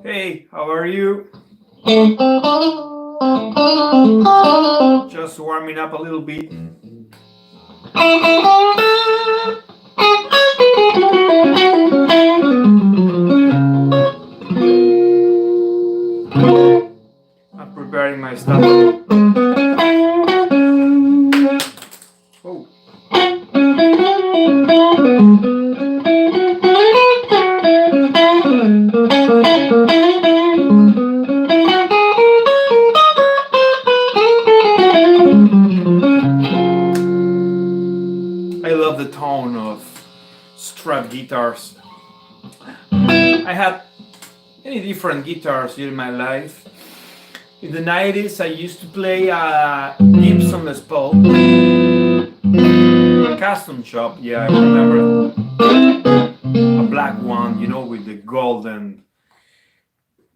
Hey, how are you? Just warming up a little bit. I'm preparing my stuff. Oh. I love the tone of Strat guitars. I had many different guitars during my life. In the 90s, I used to play a Gibson Les Paul, a custom shop. Yeah, I remember a black one, you know, with the golden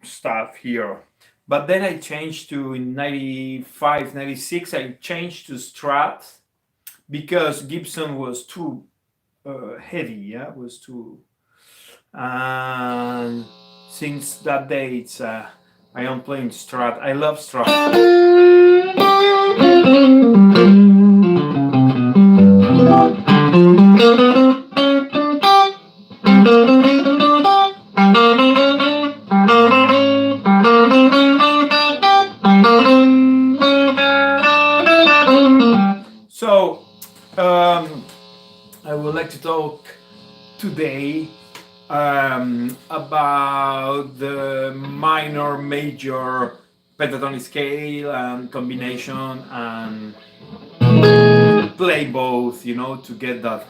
stuff here. But then I changed to, in 95, 96, I changed to Strat because Gibson was too heavy. Yeah, it was too. And since that day, it's I am playing Strat. I love Strat. So, I would like to talk today about the minor major pentatonic scale and combination, and play both, you know, to get that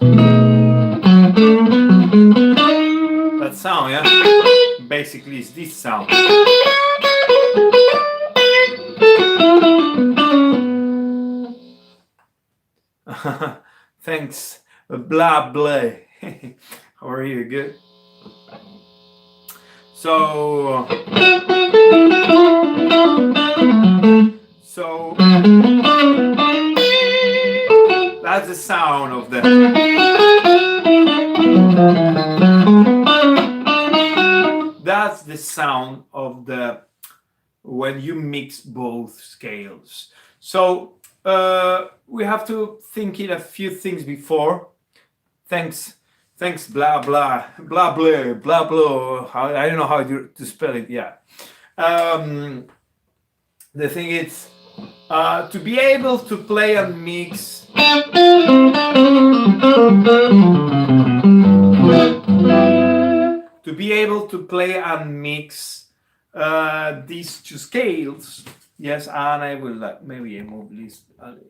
sound. Yeah, basically it's this sound. Thanks, blah blah. How are you? Good. So that's the sound of the. That's the sound of the when you mix both scales. So we have to think in a few things before. Thanks, blah blah blah blah blah blah. I don't know how to spell it. Yeah. The thing is to be able to play and mix. To be able to play and mix these two scales. Yes, and I will maybe I move this,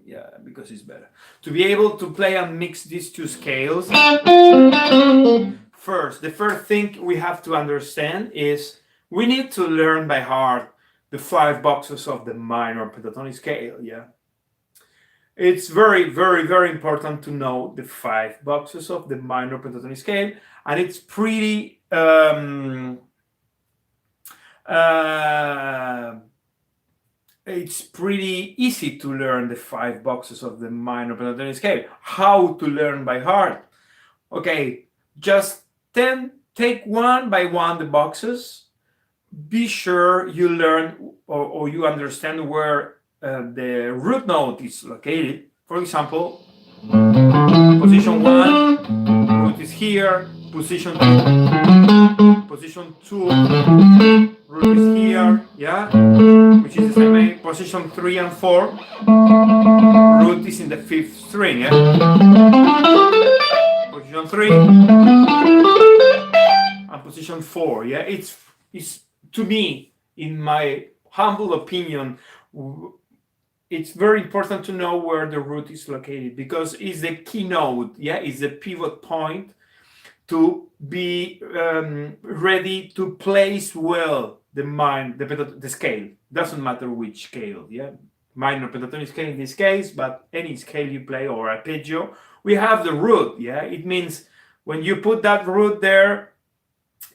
yeah, because it's better. To be able to play and mix these two scales, the first thing we have to understand is we need to learn by heart the 5 boxes of the minor pentatonic scale. Yeah, it's very, very, very important to know the 5 boxes of the minor pentatonic scale, and it's pretty it's pretty easy to learn the 5 boxes of the minor pentatonic scale. How to learn by heart? Okay, just 10 take one by one the boxes. Be sure you learn or you understand where the root note is located. For example, position 1, root is here. Position 2, root is here, yeah, which is the same way. Position 3 and 4, root is in the 5th string, yeah. Position 3 and position 4, yeah. It's to me, in my humble opinion, it's very important to know where the root is located, because it's the key note, yeah, it's the pivot point to be ready to place well the scale. Doesn't matter which scale, yeah, minor pentatonic scale in this case, but any scale you play, or arpeggio, we have the root, yeah. It means when you put that root there,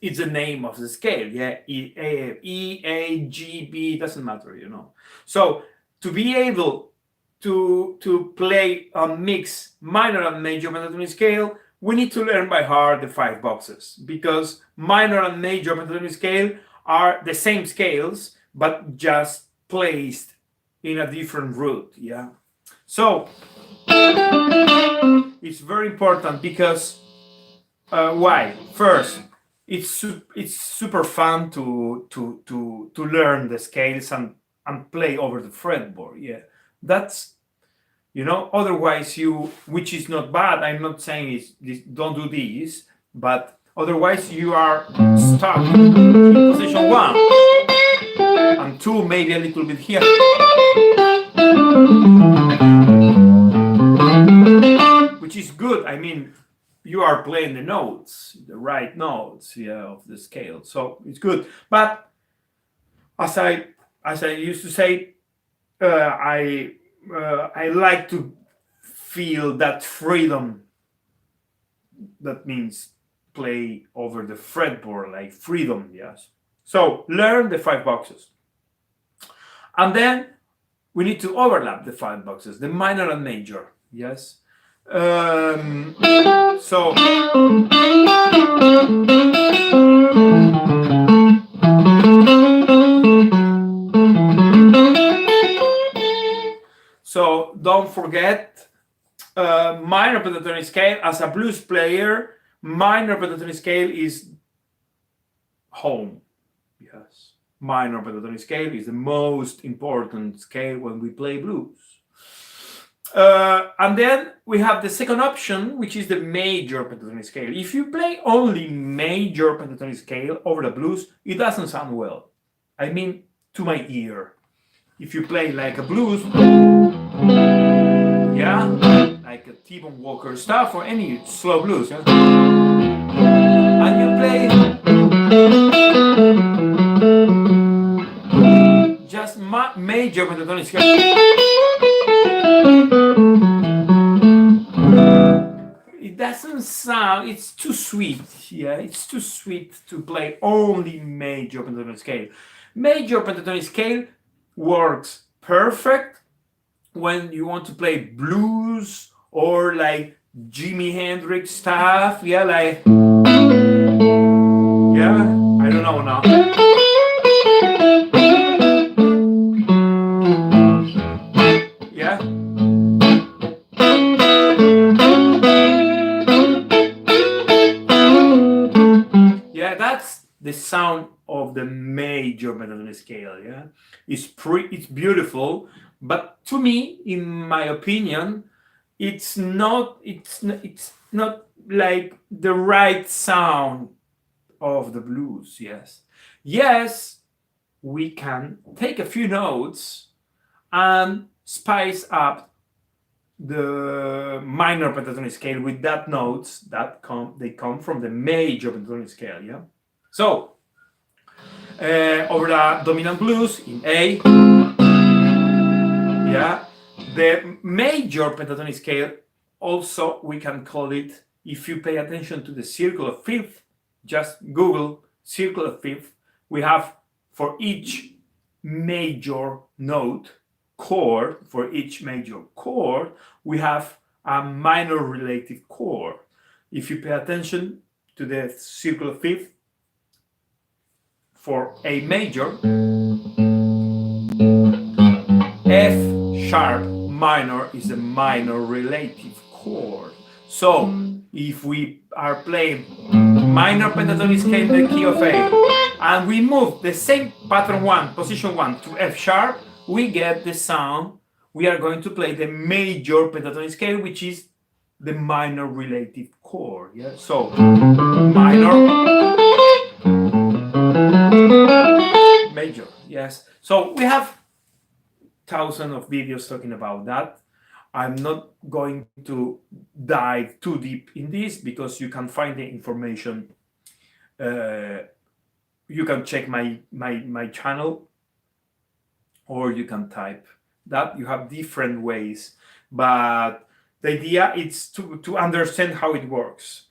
it's the name of the scale, yeah. E, A, G, B, doesn't matter, you know. So to be able to play a mix minor and major pentatonic scale, we need to learn by heart the 5 boxes, because minor and major pentatonic scale are the same scales, but just placed in a different root, yeah. So it's very important, because why? First, it's super fun to learn the scales and play over the fretboard, yeah. That's, you know, otherwise which is not bad, I'm not saying don't do this, but otherwise you are stuck in position 1 and 2, maybe a little bit here, which is good. I mean, you are playing the notes, the right notes, yeah, of the scale, so it's good. But as I used to say, I like to feel that freedom. That means play over the fretboard, like freedom, yes. So learn the 5 boxes, and then we need to overlap the 5 boxes, the minor and major, yes. So don't forget, minor pentatonic scale, as a blues player, minor pentatonic scale is home, yes. Minor pentatonic scale is the most important scale when we play blues. And then we have the second option, which is the major pentatonic scale. If you play only major pentatonic scale over the blues, it doesn't sound well. I mean, to my ear. If you play like a blues, yeah, like a T-Bone Walker stuff, or any slow blues, yeah, and you play just major pentatonic scale, it doesn't sound, it's too sweet, yeah, it's too sweet to play only major pentatonic scale. Major pentatonic scale works perfect when you want to play blues or like Jimi Hendrix stuff, yeah, like, yeah, I don't know now. Yeah. Yeah, that's the sound of the major pentatonic scale, yeah. It's beautiful, but to me, in my opinion, it's not like the right sound of the blues, yes. Yes, we can take a few notes and spice up the minor pentatonic scale with that notes that come from the major pentatonic scale, yeah. So over the dominant blues in A, yeah, the major pentatonic scale, also we can call it, if you pay attention to the circle of fifth, just Google circle of fifth, we have for each major note chord, for each major chord, we have a minor relative chord. If you pay attention, to the circular fifth for A major, F sharp minor is a minor relative chord. So if we are playing minor pentatonic scale in the key of A, and we move the same pattern 1, position 1 to F sharp, we get the sound. We are going to play the major pentatonic scale, which is the minor relative chord. Yeah. So minor, major. Yes. So we have thousands of videos talking about that. I'm not going to dive too deep in this because you can find the information. You can check my channel, or you can type that. You have different ways, but the idea is to understand how it works.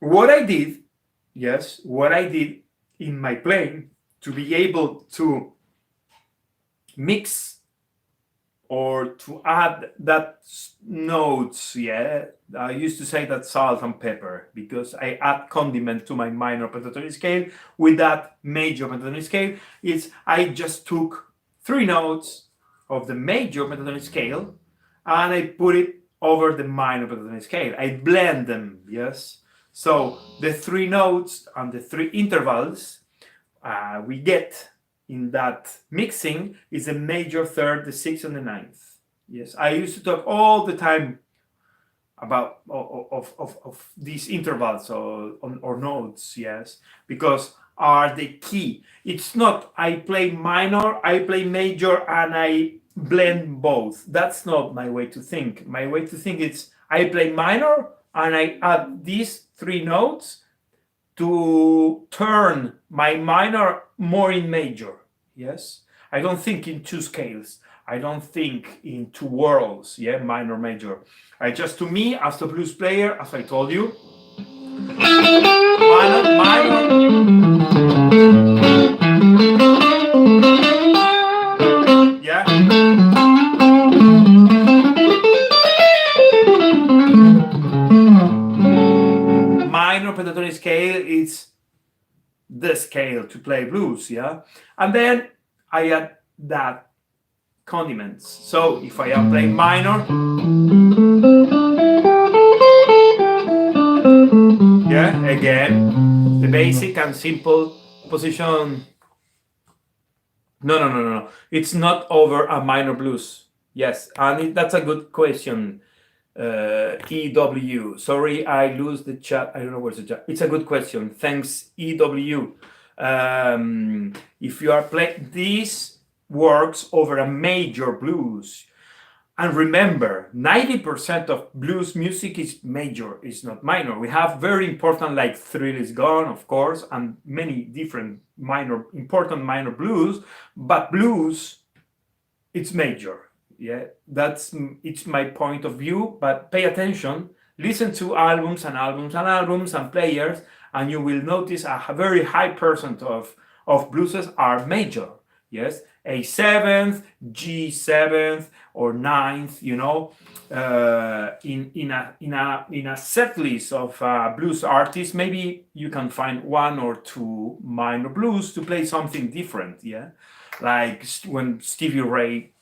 What I did in my playing to be able to mix or to add that notes, I used to say that salt and pepper, because I add condiment to my minor pentatonic scale with that major pentatonic scale. I just took 3 notes of the major pentatonic scale and I put it over the minor pentatonic scale. I blend them, yes. So the 3 notes and the 3 intervals we get in that mixing is the major, third, the 6th, and the 9th. Yes, I used to talk all the time about of these intervals or notes, yes, because are the key. It's not I play minor, I play major, and I blend both. That's not my way to think. My way to think is I play minor and I add these 3 notes to turn my minor more in major. Yes, I don't think in 2 scales. I don't think in 2 worlds. Yeah, minor, major. To me, as the blues player, as I told you, minor, yeah. Minor pentatonic scale is the scale to play blues, yeah, and then I add that condiments. So if I am playing minor, yeah, again the basic and simple position. No. It's not over a minor blues. Yes, and that's a good question. EW. Sorry, I lose the chat. I don't know where's the chat. It's a good question. Thanks, EW. If you are playing, this works over a major blues. And remember, 90% of blues music is major, it's not minor. We have very important, like Thrill Is Gone, of course, and many different important minor blues, but blues, it's major. Yeah, it's my point of view, but pay attention, listen to albums and players, and you will notice a very high percent of blueses are major. Yes, a 7th, G7th, or 9th. You know, in a set list of blues artists, maybe you can find 1 or 2 minor blues to play something different. Yeah, like when Stevie Ray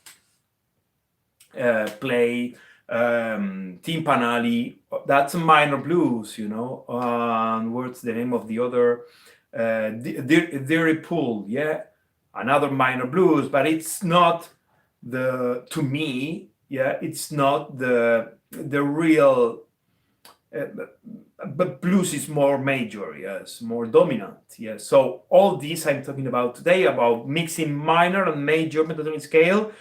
play Timpanali, that's a minor blues, you know. What's the name of the other? Deary Pool, yeah, another minor blues, but it's not to me, yeah, it's not the real. But blues is more major, yes, more dominant, yes. So all these I'm talking about today, about mixing minor and major pentatonic scale,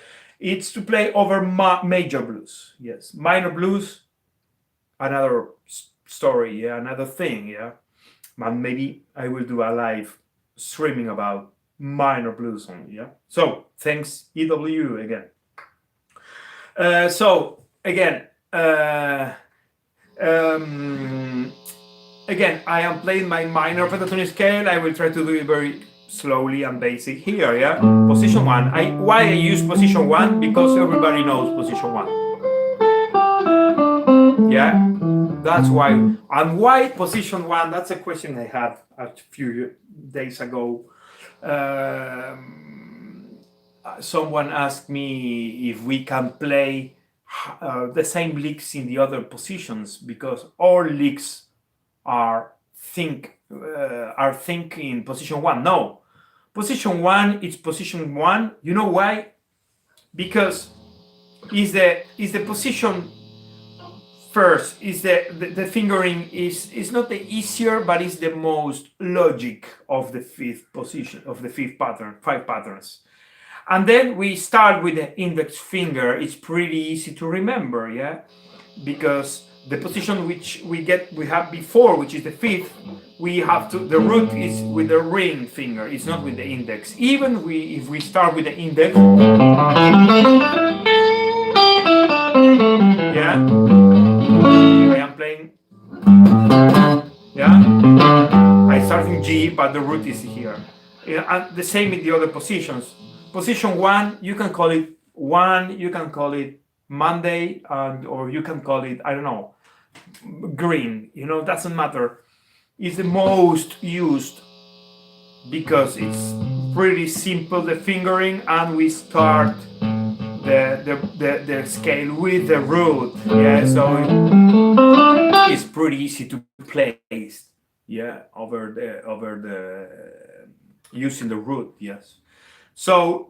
it's to play over major blues, yes. Minor blues, another story, yeah, another thing, yeah. And maybe I will do a live streaming about minor blues only, yeah. So thanks, EW, again. So again, again, I am playing my minor pentatonic scale. I will try to do it very slowly and basic here, yeah. Position 1. Why I use position 1? Because everybody knows position 1. Yeah, that's why. And why position 1? That's a question I had a few days ago. Someone asked me if we can play the same licks in the other positions, because all licks are think in position 1. No, position 1 is position 1. You know why? Because is the position first, is the fingering is not the easier, but is the most logic of the fifth position, of the fifth pattern, 5 patterns. And then we start with the index finger. It's pretty easy to remember, yeah, because the position which we have before, which is the 5th, we have to, the root is with the ring finger, it's not with the index. Even if we start with the index, yeah, I am playing, yeah, I start in G, but the root is here. And the same in the other positions. Position 1, you can call it 1, you can call it Monday, or you can call it, I don't know, green, doesn't matter. It's the most used because it's pretty simple, the fingering, and we start the scale with the root, yeah, so it's pretty easy to place, yeah, over the using the root, yes. So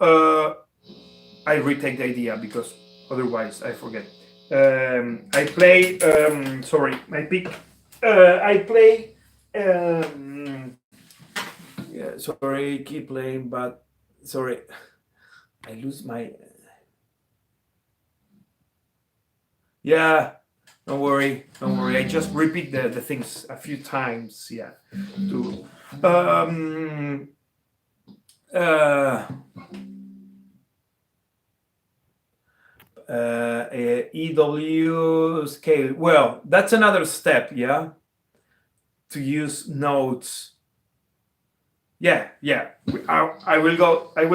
I retake the idea because otherwise I forget. I play, sorry, my pick. I play, yeah, sorry, keep playing, but sorry, I lose my, yeah, don't worry, I just repeat the things a few times, yeah, to, EW scale. Well, that's another step, yeah, to use notes. Yeah. I will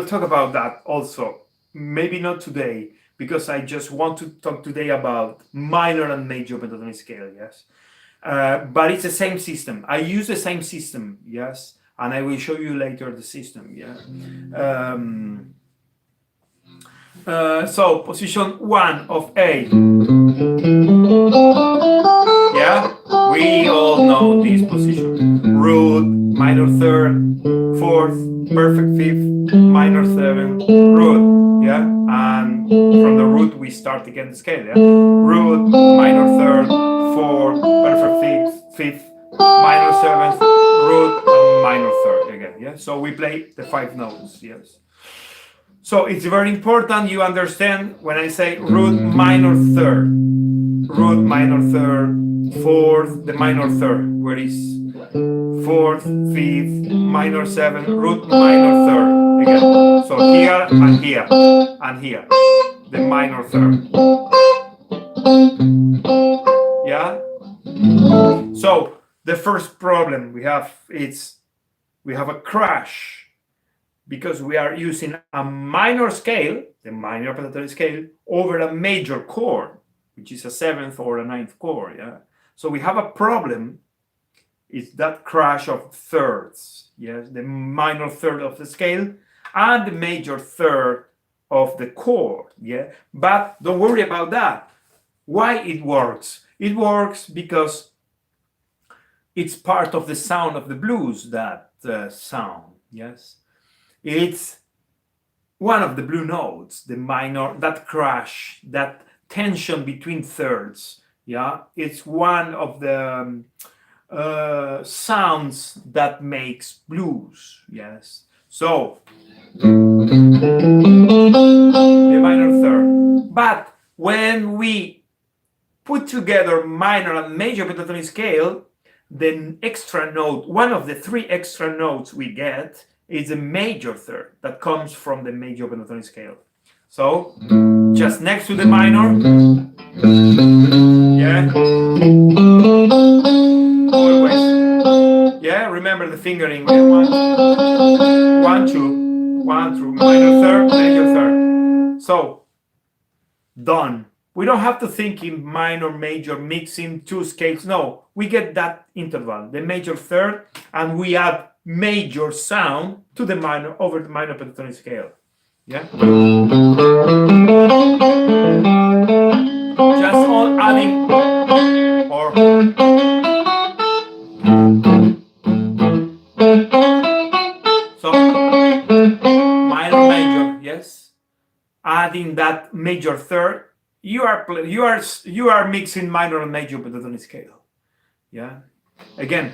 talk about that also. Maybe not today, because I just want to talk today about minor and major pentatonic scale, yes. But it's the same system. I use the same system, yes, and I will show you later the system, yeah. So position 1 of A, yeah, we all know this position: root, minor 3rd, 4th, perfect 5th, minor 7th, root, yeah, and from the root we start again the scale, yeah, root, minor 3rd, 4th, perfect 5th, minor 7th, root, and minor 3rd again, yeah. So we play the 5 notes, yes. So it's very important you understand when I say root minor 3rd, root minor 3rd, 4th, the minor 3rd, where is 4th, 5th, minor 7, root minor 3rd again. So here and here and here, the minor 3rd. Yeah. So the first problem we have is we have a crash, because we are using a minor scale, the minor pentatonic scale, over a major chord, which is a 7th or a 9th chord, yeah? So we have a problem, it's that crash of thirds, yes? The minor 3rd of the scale and the major 3rd of the chord, yeah? But don't worry about that. Why it works? It works because it's part of the sound of the blues, that sound, yes? It's one of the blue notes, the minor, that crash, that tension between thirds, yeah? It's one of the sounds that makes blues, yes? So, the minor 3rd. But when we put together minor and major pentatonic scale, the extra note, one of the 3 extra notes we get, is a major 3rd that comes from the major pentatonic scale. So just next to the minor, yeah, always, yeah, remember the fingering, 1, 2, 1 through minor 3rd, major 3rd. So done. We don't have to think in minor, major, mixing two scales. No, we get that interval, the major third, and we add major sound to the minor over the minor pentatonic scale. Yeah. Just on adding or so minor, major, yes. Adding that major third, you are mixing minor and major pentatonic scale. Yeah. Again,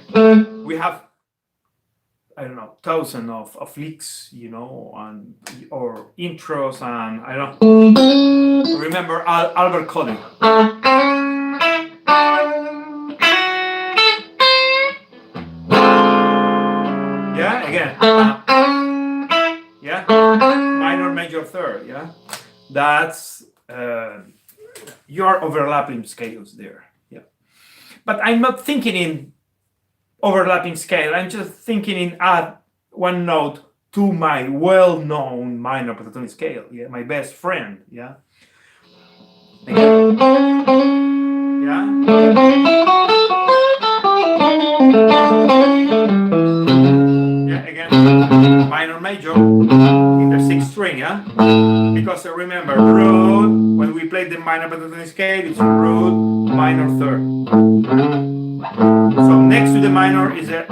we have, I don't know, thousands of licks, you know, and or intros, and I don't remember Albert Collin. Yeah, again. Yeah, minor, major, third. Yeah, that's your overlapping scales there. Yeah, but I'm not thinking in overlapping scale. I'm just thinking in add one note to my well-known minor pentatonic scale. Yeah, my best friend. Yeah. Again. Yeah. Yeah. Again. Minor, major in the sixth string. Yeah. Because remember, root. When we play the minor pentatonic scale, it's root minor third. So next to the minor is a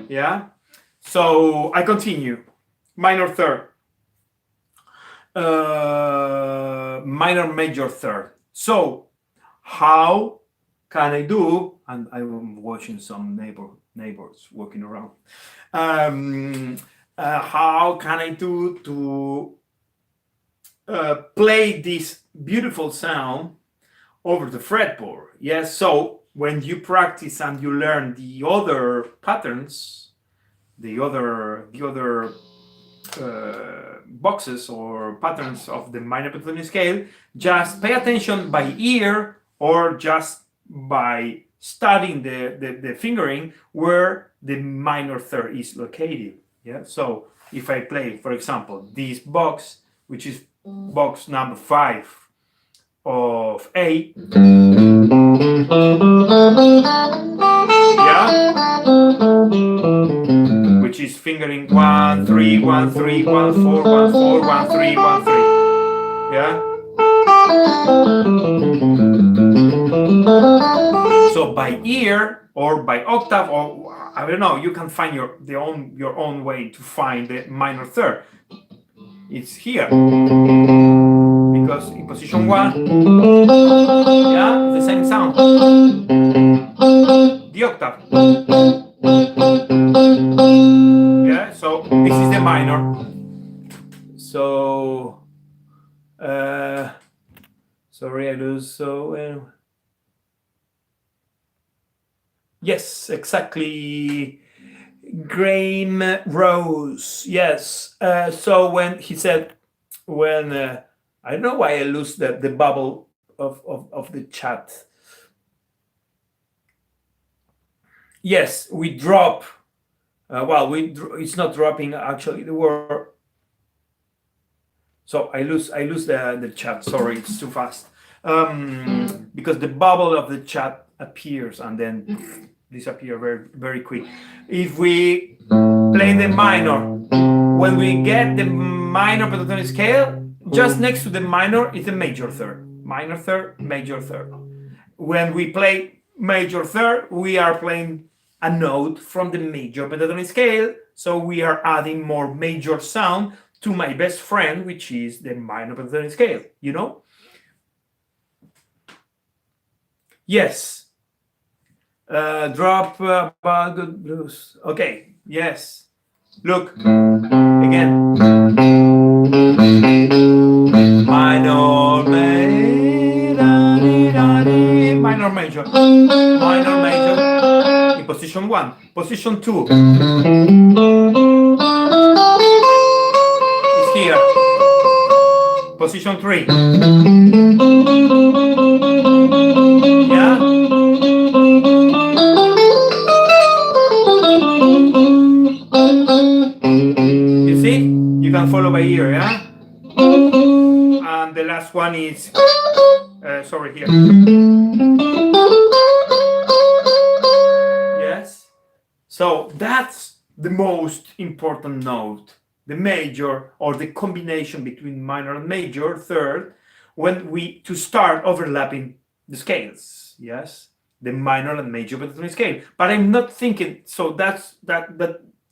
yeah. So I continue. Minor third. Minor, major third. So how can I do? And I'm watching some neighbors walking around. How can I do to play this beautiful sound over the fretboard? Yes. So when you practice and you learn the other patterns, the other boxes or patterns of the minor pentatonic scale, just pay attention by ear or just by studying the fingering where the minor third is located. Yeah. So if I play, for example, this box, which is box number 5 of A, yeah, which is fingering 1 3 1 3 1 4 1 4 1 3 1 3, yeah. So by ear or by octave, or I don't know, you can find your own way to find the minor third. It's here because in position 1, yeah, it's the same sound. The octave. Yeah, so this is the minor. So sorry, I lose. So yes, exactly. Graham Rose. Yes. So when he said, when I don't know why I lose the bubble of the chat. Yes, we drop. Well, it's not dropping actually the word. So I lose the chat. Sorry, it's too fast. Because the bubble of the chat appears and then disappear very, very quick. If we play the minor, when we get the minor pentatonic scale, just next to the minor is the major third. Minor third, major third. When we play major third, we are playing a note from the major pentatonic scale, so we are adding more major sound to my best friend, which is the minor pentatonic scale, you know? Yes. Drop good blues. Okay, yes. Look, again. Minor, minor, major. Minor, major. In position 1. Position 2. It's here. Position position 3. Yeah. You see? You can follow by ear, yeah? And the last one is, sorry, here. Yes? So that's the most important note, the major or the combination between minor and major third, when we to start overlapping the scales. Yes, the minor and major pentatonic scale. But I'm not thinking. So that's that.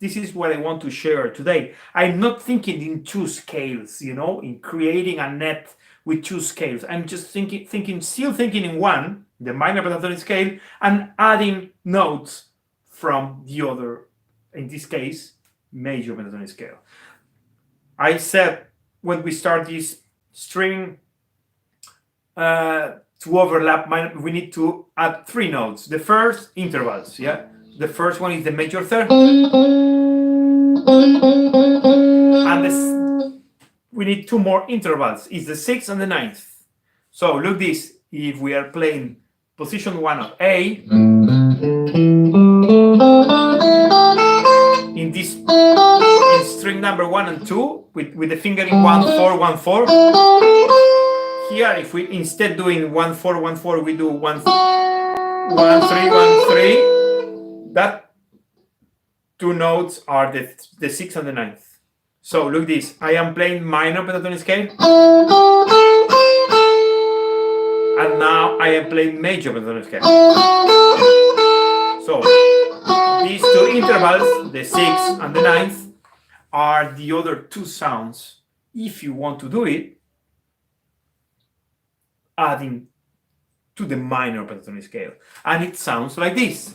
This is what I want to share today. I'm not thinking in two scales. In creating a net with two scales. I'm just still thinking in one, the minor pentatonic scale, and adding notes from the other, in this case, major pentatonic scale. I said when we start this string to overlap, we need to add three notes. The first intervals, yeah. The first one is the major third, and we need two more intervals. It's the sixth and the ninth. So look this. If we are playing position 1 of A, in string number 1 and 2, with the fingering 1 4 1 4. Here, if we instead doing 1 4 1 4, we do 1 3 1 3. That two notes are the sixth and the ninth. So look this. I am playing minor pentatonic scale, and now I am playing major pentatonic scale. So these two intervals, the sixth and the ninth, are the other two sounds. If you want to do it, adding to the minor pentatonic scale, and it sounds like this.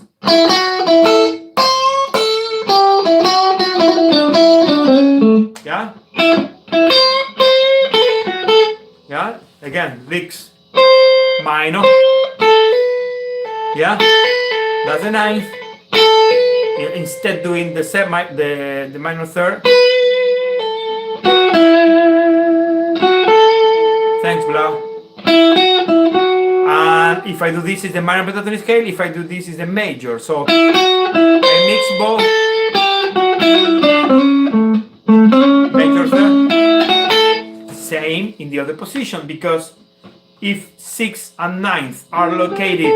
Yeah. Yeah. Again, licks. Minor. Yeah. That's the ninth. Instead doing the minor third. Thanks, Blau. And if I do this is the minor pentatonic scale. If I do this is the major. So I mix both. Major third. Same in the other position, because if sixth and ninth are located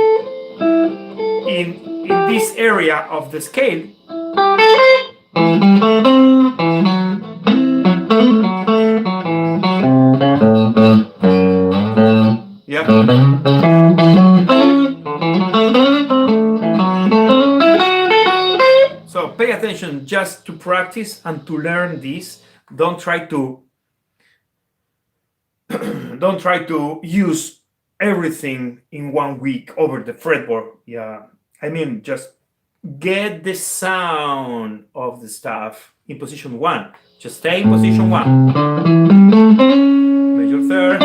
in this area of the scale, yeah. So pay attention just to practice and to learn this. Don't try to use everything in 1 week over the fretboard. Yeah, I mean, just get the sound of the stuff in position 1. Just stay in position 1. Major third.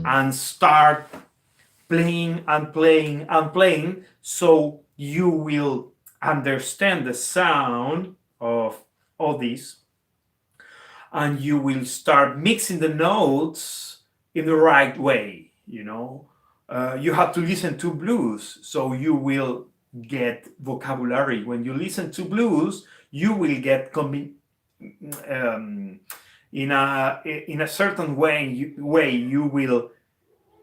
And start playing and playing and playing, so you will understand the sound of all this, and you will start mixing the notes in the right way. You have to listen to blues, so you will get vocabulary. When you listen to blues, you will get in a certain way. You will,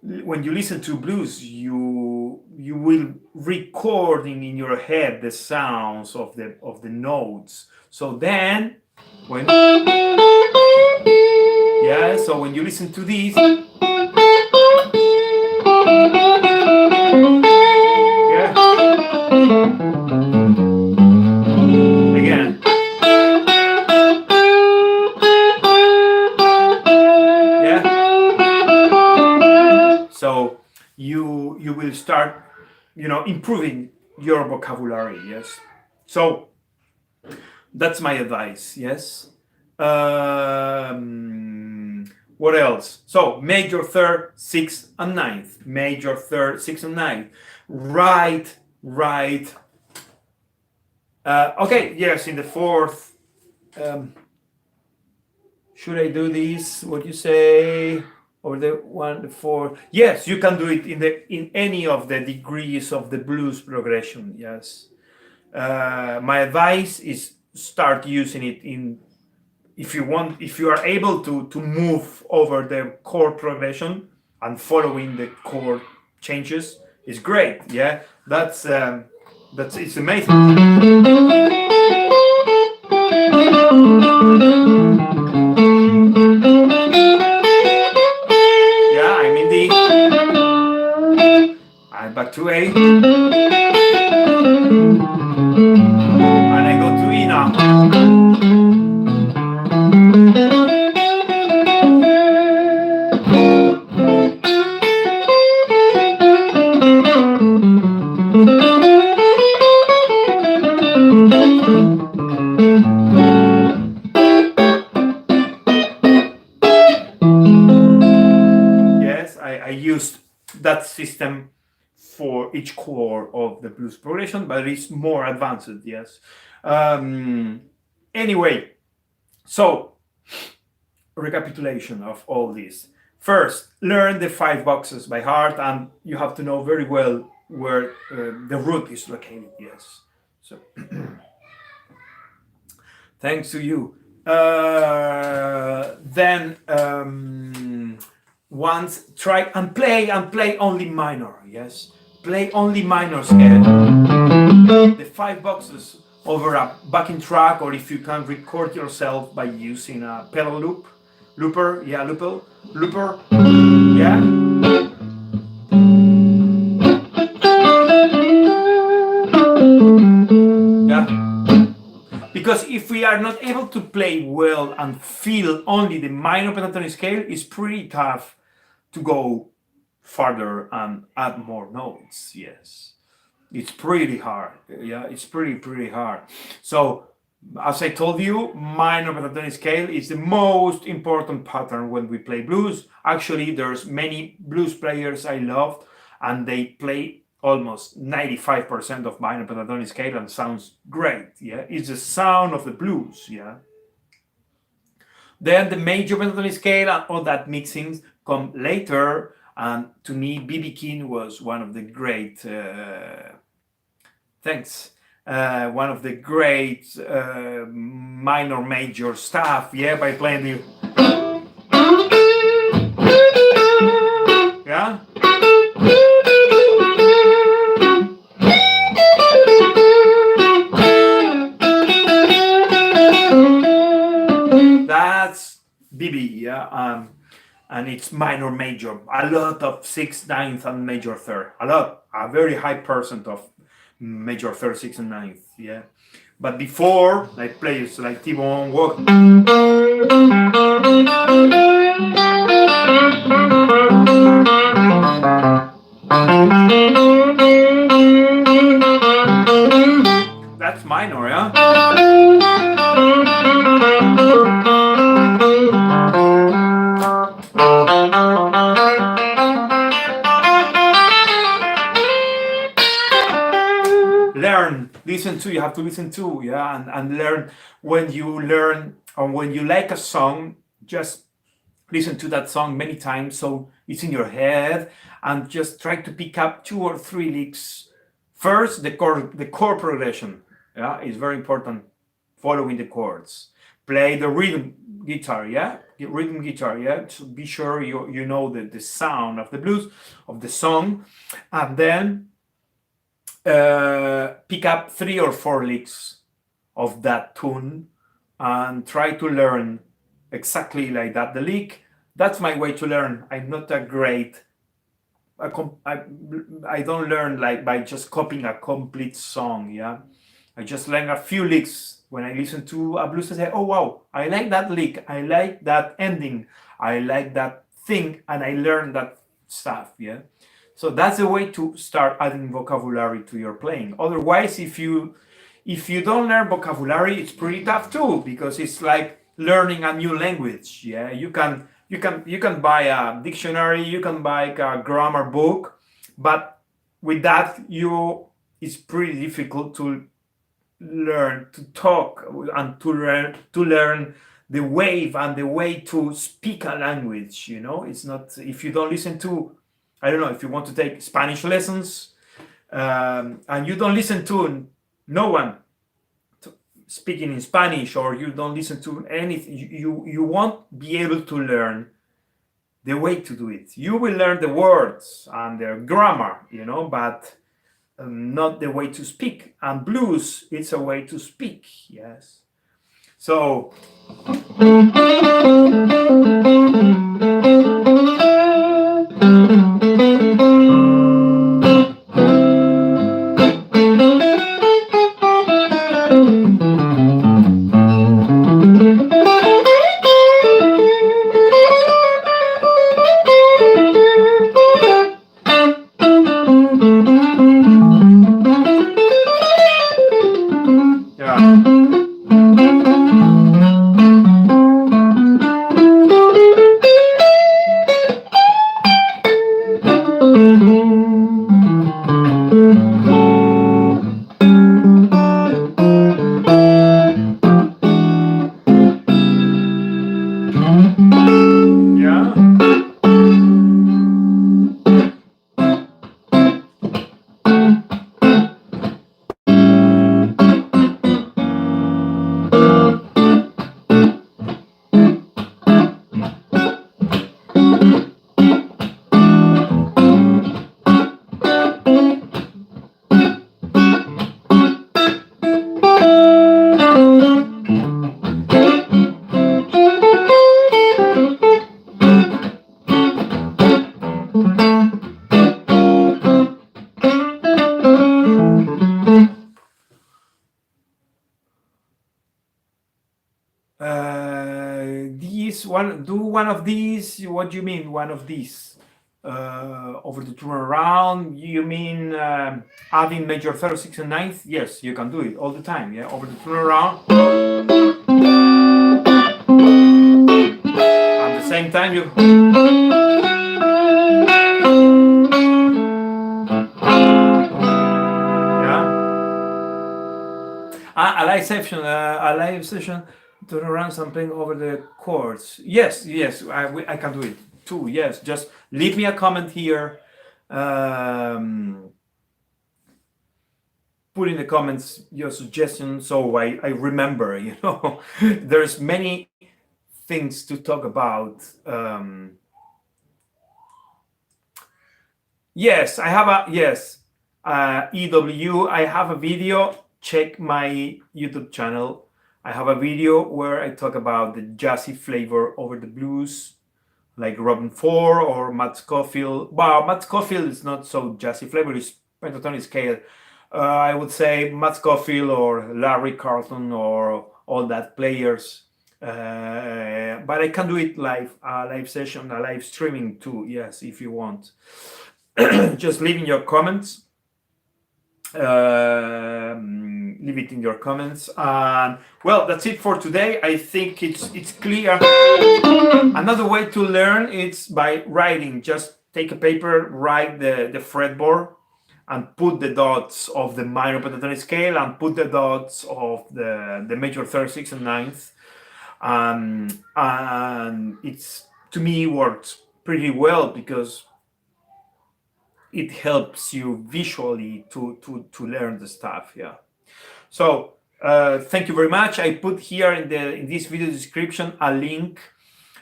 when you listen to blues, you will recording in your head the sounds of the notes. So then when so when you listen to this, again, so you will start improving your vocabulary. Yes, so that's my advice. Yes. What else? So major third, sixth and ninth. Major third, sixth and ninth. Write right. Okay, yes, in the fourth. Should I do this? What you say? Or the one, the four? Yes, you can do it in any of the degrees of the blues progression. Yes. My advice is start using it in, if you are able to move over the chord progression and following the chord changes is great. Yeah, that's it's amazing. Yeah, I'm in D. I'm back to A, and I go to E now. Yes, I used that system for each chord of the blues progression, but it's more advanced. Yes. Anyway, so recapitulation of all this. First, learn the 5 boxes by heart, and you have to know very well where the root is located. Yes. So, thanks to you. Then once try and play only minor. Yes, play only minor scale. The 5 boxes over a backing track, or if you can record yourself by using a pedal looper, yeah, looper, yeah. Because if we are not able to play well and feel only the minor pentatonic scale, it's pretty tough to go farther and add more notes. Yes, it's pretty hard. Yeah, it's pretty hard. So, as I told you, minor pentatonic scale is the most important pattern when we play blues. Actually, there's many blues players I love, and they play almost 95% of minor pentatonic scale and sounds great. Yeah, it's the sound of the blues. Yeah. Then the major pentatonic scale and all that mixing come later. And to me, B.B. King was one of the great. Thanks. One of the great minor major stuff. Yeah, by playing the. Yeah. That's BB, yeah, and it's minor major. A lot of 6th, 9th, and major third. A very high percent of major third, 6th, and 9th, yeah. But before, like players like T-Bone Walk. That's minor, yeah. Learn, listen to, you have to listen to, yeah, and learn. When you learn or when you like a song, just listen to that song many times so it's in your head, and just try to pick up 2 or 3 licks. First, the chord progression, yeah, is very important. Following the chords, play the rhythm guitar, yeah, to be sure you know the sound of the blues of the song, and then pick up 3 or 4 licks of that tune and try to learn exactly like that the lick. That's my way to learn. I'm not a great. I don't learn like by just copying a complete song. Yeah, I just learn a few licks. When I listen to a blues, I say, "Oh wow, I like that lick. I like that ending. I like that thing," and I learn that stuff. Yeah. So that's the way to start adding vocabulary to your playing. Otherwise, if you don't learn vocabulary, it's pretty tough too, because it's like learning a new language. Yeah, you can buy a dictionary, you can buy a grammar book, but with that you it's pretty difficult to learn to talk and to learn the wave and the way to speak a language. It's not, if you don't listen to, I don't know, if you want to take Spanish lessons, and you don't listen to no one speaking in Spanish, or you don't listen to anything, you won't be able to learn the way to do it. You will learn the words and their grammar, but not the way to speak. And blues, it's a way to speak. Yes. So one of these. What do you mean, one of these? Over the turnaround, you mean adding major third, sixth, and ninth? Yes, you can do it all the time. Yeah, over the turnaround. At the same time, you. A live session, turn around something over the chords. Yes, I can do it too. Yes, just leave me a comment here. Put in the comments your suggestions so I remember. There's many things to talk about. Yes, I have EW. I have a video. Check my YouTube channel. I have a video where I talk about the jazzy flavor over the blues, like Robin Ford or Matt Scofield. Well, Matt Scofield is not so jazzy flavor, it's pentatonic scale. I would say Matt Scofield or Larry Carlton or all that players. But I can do it live, a live session, a live streaming too, yes, if you want. Just leave in your comments. Leave it in your comments. Well, that's it for today. I think it's clear. Another way to learn is by writing. Just take a paper, write the fretboard, and put the dots of the minor pentatonic scale, and put the dots of the major third, sixth, and ninth. And it's, to me, works pretty well because it helps you visually to learn the stuff. Yeah. So thank you very much. I put here in this video description a link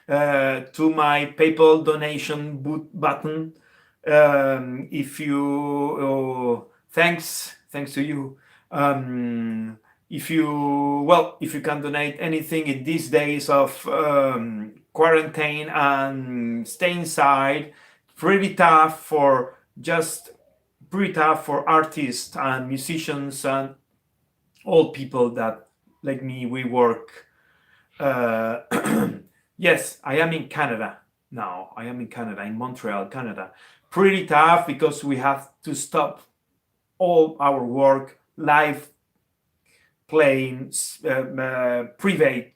to my PayPal donation button. If you thanks to you. If you can donate anything in these days of quarantine and stay inside, pretty tough for artists and musicians and all people that, like me, we work. Yes, I am in Canada now. I am in Canada, in Montreal, Canada. Pretty tough because we have to stop all our work, live playing, private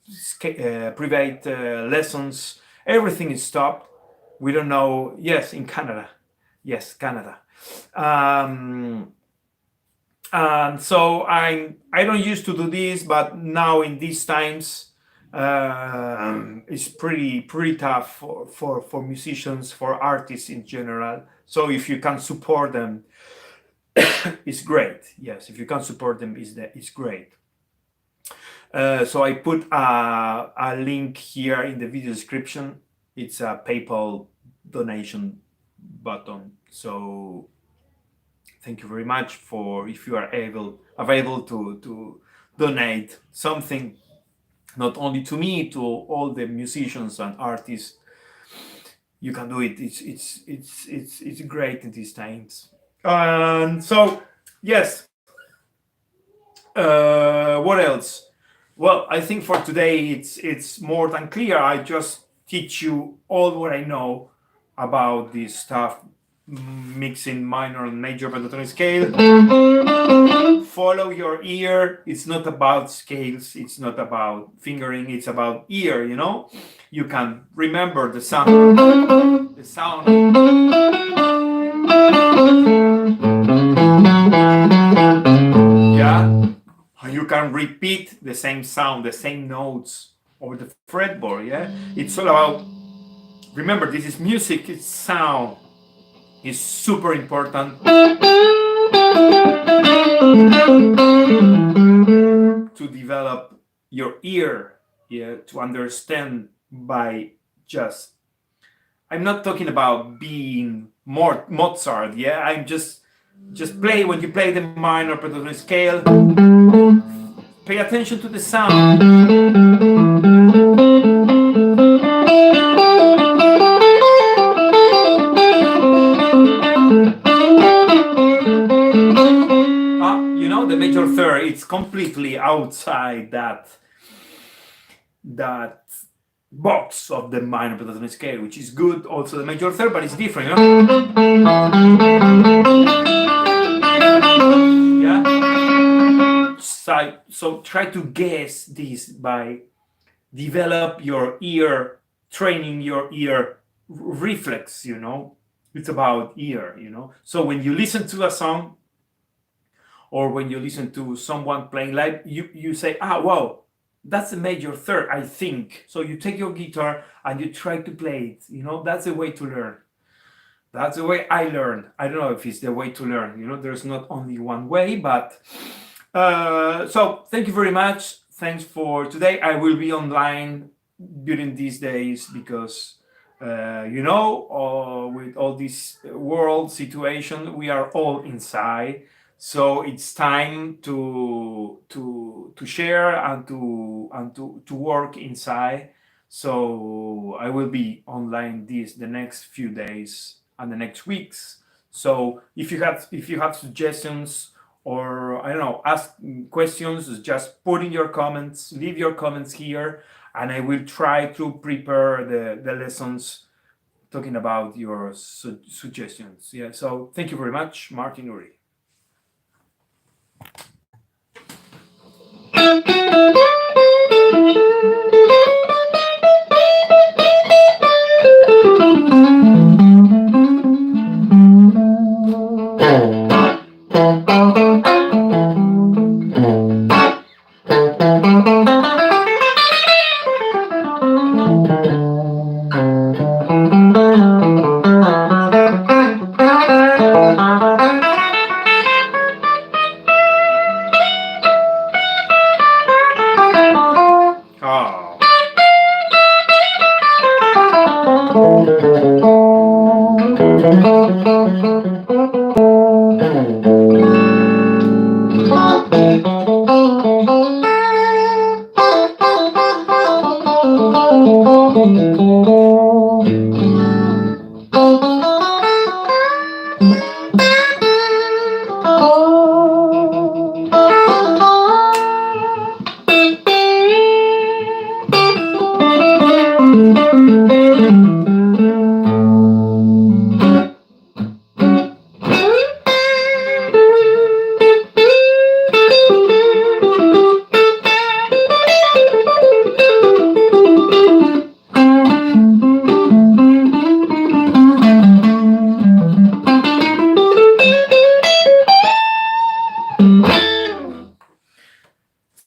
lessons. Everything is stopped. We don't know. Yes, in Canada. Yes, Canada. And so I don't used to do this, but now in these times, it's pretty tough for musicians, for artists in general. So if you can support them, it's great. Yes, if you can support them, it's great. So I put a link here in the video description. It's a PayPal donation button. So thank you very much for, if you are available to donate something, not only to me, to all the musicians and artists. You can do it. It's great in these times. And so yes, what else? Well, I think for today it's more than clear. I just teach you all what I know about this stuff, mixing minor and major pentatonic scale. Follow your ear. It's not about scales. It's not about fingering. It's about ear. You can remember the sound. The sound. Yeah. You can repeat the same sound, the same notes over the fretboard. Yeah. It's all about. Remember, this is music. It's sound. It's super important to develop your ear, yeah, to understand by just. I'm not talking about being more Mozart, yeah. I'm just play when you play the minor pentatonic scale. Pay attention to the sound. The major third, it's completely outside that box of the minor pentatonic scale, which is good. Also the major third, but it's different, Yeah. So try to guess this by develop your ear, training your ear reflex. It's about ear. So when you listen to a song, or when you listen to someone playing live, you say, wow, that's a major third, I think. So you take your guitar and you try to play it. That's the way to learn. That's the way I learned. I don't know if it's the way to learn. There's not only one way, but so thank you very much. Thanks for today. I will be online during these days because with all this world situation, we are all inside. So it's time to share and to work inside. So I will be online the next few days and the next weeks. So if you have suggestions, or I don't know, ask questions, just put in your comments, leave your comments here, and I will try to prepare the lessons talking about your suggestions. Yeah. So thank you very much, Martin Uri.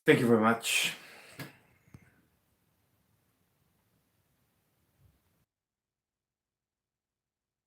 Thank you very much.